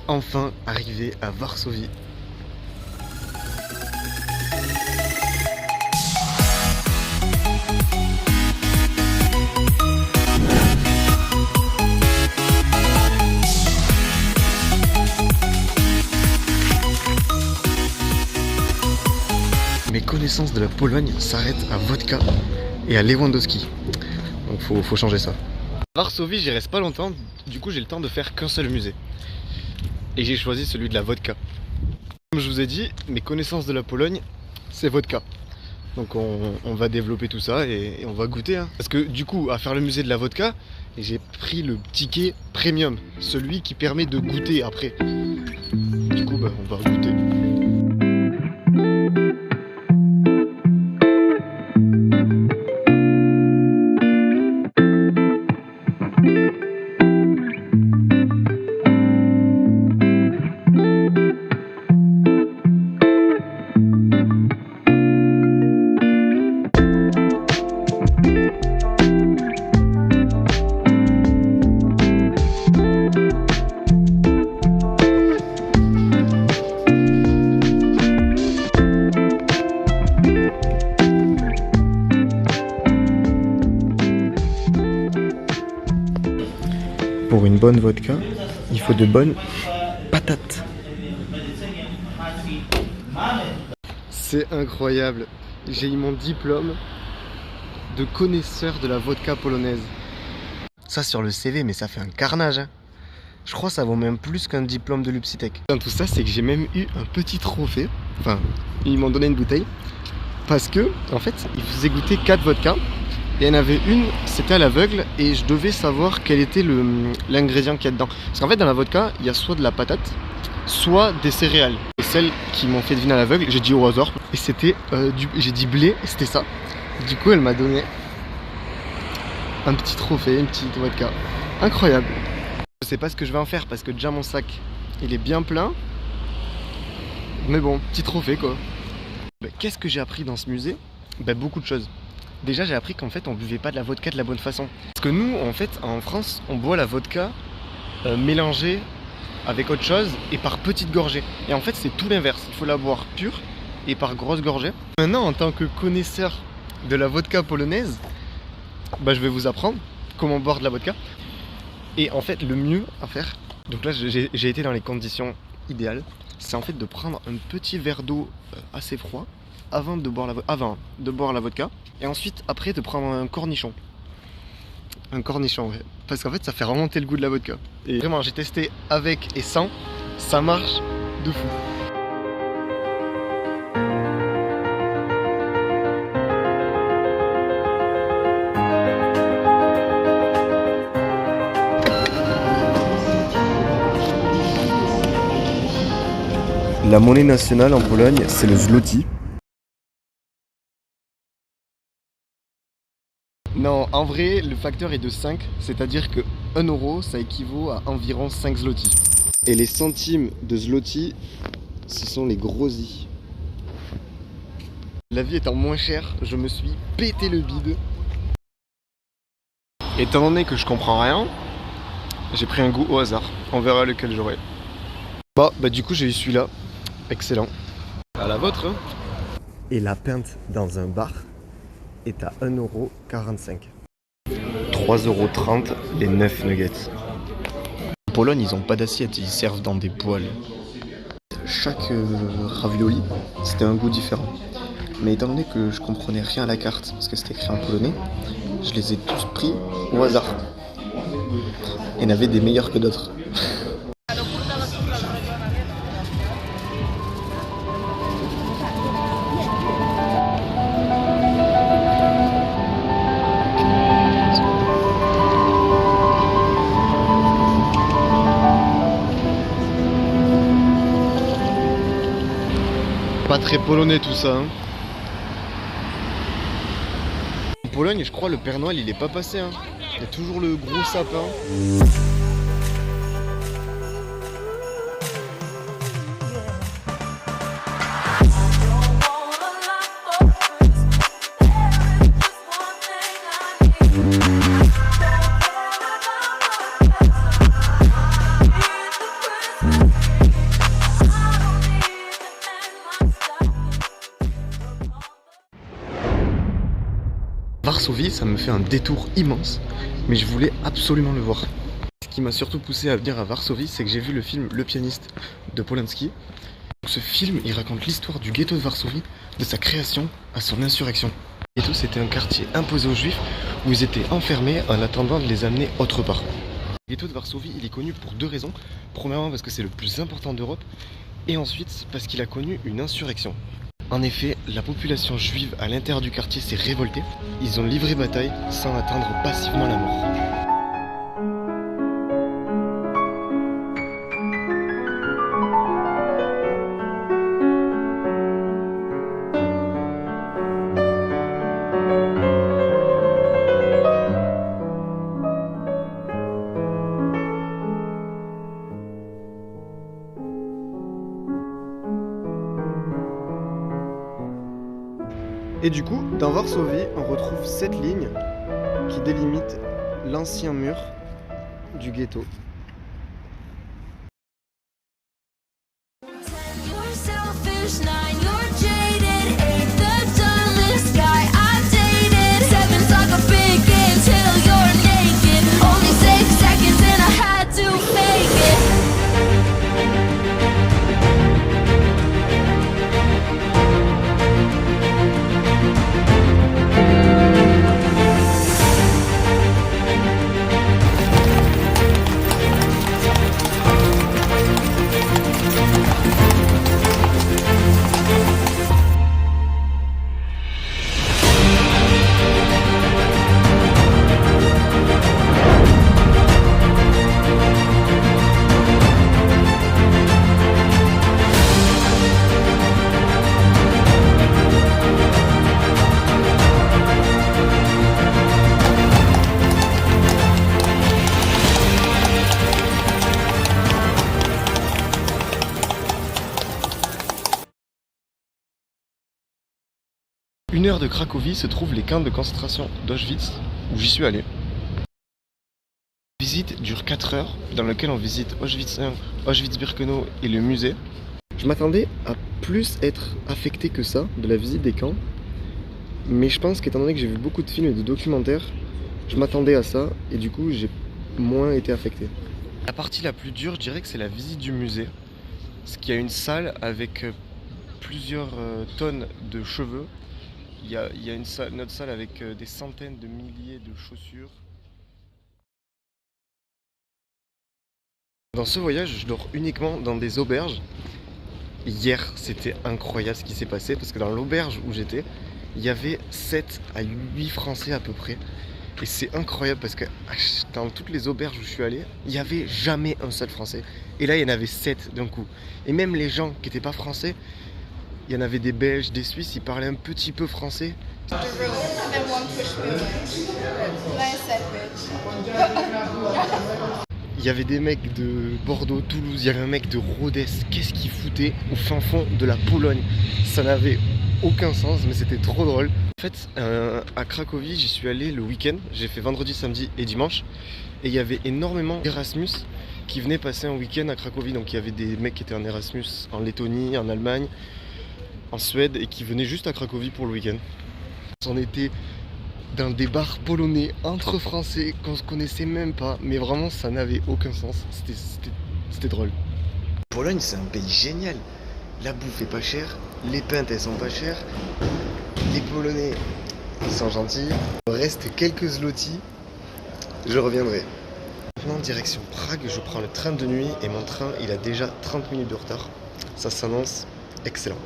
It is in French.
enfin arrivé à Varsovie. Mes connaissances de la Pologne s'arrêtent à vodka et à Lewandowski. Donc faut changer ça. À Varsovie, j'y reste pas longtemps, du coup j'ai le temps de faire qu'un seul musée. Et j'ai choisi celui de la vodka. Comme je vous ai dit, mes connaissances de la Pologne, c'est vodka. Donc on va développer tout ça et on va goûter. Hein. Parce que du coup, à faire le musée de la vodka, j'ai pris le ticket premium, celui qui permet de goûter après. Du coup, on va goûter. Pour une bonne vodka, il faut de bonnes patates. C'est incroyable. J'ai eu mon diplôme de connaisseur de la vodka polonaise. Ça sur le CV, mais ça fait un carnage. Hein. Je crois que ça vaut même plus qu'un diplôme de l'Upsitech. Dans tout ça, c'est que j'ai même eu un petit trophée. Enfin, ils m'ont donné une bouteille. Parce que, en fait, ils faisaient goûter 4 vodkas. Et il y en avait une, c'était à l'aveugle, et je devais savoir quel était l'ingrédient qu'il y a dedans. Parce qu'en fait, dans la vodka, il y a soit de la patate, soit des céréales. Et celles qui m'ont fait deviner à l'aveugle, j'ai dit au hasard. Et c'était, j'ai dit blé, et c'était ça. Du coup, elle m'a donné un petit trophée, une petite vodka. Incroyable. Je sais pas ce que je vais en faire, parce que déjà mon sac, il est bien plein. Mais bon, petit trophée quoi. Qu'est-ce que j'ai appris dans ce musée? Beaucoup de choses. Déjà j'ai appris qu'en fait on buvait pas de la vodka de la bonne façon. Parce que nous en fait en France on boit la vodka mélangée avec autre chose et par petites gorgées. Et en fait c'est tout l'inverse, il faut la boire pure et par grosses gorgées. Maintenant en tant que connaisseur de la vodka polonaise, je vais vous apprendre comment boire de la vodka. Et en fait le mieux à faire, donc là j'ai été dans les conditions idéales, c'est en fait de prendre un petit verre d'eau assez froid avant de boire la vodka, et ensuite après de prendre un cornichon. Un cornichon, ouais. Parce qu'en fait ça fait remonter le goût de la vodka. Et vraiment j'ai testé avec et sans, ça marche de fou. La monnaie nationale en Pologne, c'est le zloty. Non, en vrai, le facteur est de 5, c'est-à-dire que 1 euro, ça équivaut à environ 5 zloty. Et les centimes de zloty, ce sont les grossis. La vie étant moins chère, je me suis pété le bide. Étant donné que je comprends rien, j'ai pris un goût au hasard. On verra lequel j'aurai. Du coup, j'ai eu celui-là. Excellent. À la vôtre, hein. Et la pinte dans un bar est à 1,45 €. 3,30 € les 9 nuggets. En Pologne, ils n'ont pas d'assiette, ils servent dans des poêles. Chaque ravioli, c'était un goût différent. Mais étant donné que je comprenais rien à la carte, parce que c'était écrit en polonais, je les ai tous pris au hasard. Il y en avait des meilleurs que d'autres. Pas très polonais tout ça. Hein. En Pologne, je crois le Père Noël il est pas passé. Hein. Il y a toujours le gros sapin. Varsovie, ça me fait un détour immense, mais je voulais absolument le voir. Ce qui m'a surtout poussé à venir à Varsovie, c'est que j'ai vu le film Le Pianiste de Polanski. Ce film, il raconte l'histoire du ghetto de Varsovie, de sa création à son insurrection. Le ghetto, c'était un quartier imposé aux juifs où ils étaient enfermés en attendant de les amener autre part. Le ghetto de Varsovie, il est connu pour deux raisons. Premièrement, parce que c'est le plus important d'Europe, et ensuite parce qu'il a connu une insurrection. En effet, la population juive à l'intérieur du quartier s'est révoltée. Ils ont livré bataille sans attendre passivement la mort. Et du coup, dans Varsovie, on retrouve cette ligne qui délimite l'ancien mur du ghetto. Une heure de Cracovie se trouvent les camps de concentration d'Auschwitz, où j'y suis allé. La visite dure 4 heures, dans laquelle on visite Auschwitz 1, Auschwitz-Birkenau et le musée. Je m'attendais à plus être affecté que ça, de la visite des camps. Mais je pense qu'étant donné que j'ai vu beaucoup de films et de documentaires, je m'attendais à ça, et du coup j'ai moins été affecté. La partie la plus dure, je dirais que c'est la visite du musée. Parce qu'il y a une salle avec plusieurs tonnes de cheveux. Il y a une autre salle avec des centaines de milliers de chaussures. Dans ce voyage, je dors uniquement dans des auberges. Hier, c'était incroyable ce qui s'est passé parce que dans l'auberge où j'étais, il y avait 7 à 8 Français à peu près. Et c'est incroyable parce que dans toutes les auberges où je suis allé, il n'y avait jamais un seul Français. Et là, il y en avait 7 d'un coup. Et même les gens qui n'étaient pas Français, il y en avait des Belges, des Suisses, ils parlaient un petit peu français. Il y avait des mecs de Bordeaux, Toulouse, il y avait un mec de Rodez. Qu'est-ce qu'il foutait au fin fond de la Pologne? Ça n'avait aucun sens, mais c'était trop drôle. En fait, à Cracovie, j'y suis allé le week-end. J'ai fait vendredi, samedi et dimanche. Et il y avait énormément d'Erasmus qui venaient passer un week-end à Cracovie. Donc il y avait des mecs qui étaient en Erasmus en Lettonie, en Allemagne, en Suède et qui venaient juste à Cracovie pour le week-end. On était dans des bars polonais entre français qu'on se connaissait même pas, mais vraiment ça n'avait aucun sens. C'était drôle. Pologne, c'est un pays génial. La bouffe est pas chère, les pintes elles sont pas chères, les Polonais ils sont gentils. Il me reste quelques zlotys, je reviendrai. Maintenant direction Prague, je prends le train de nuit et mon train il a déjà 30 minutes de retard. Ça s'annonce excellent.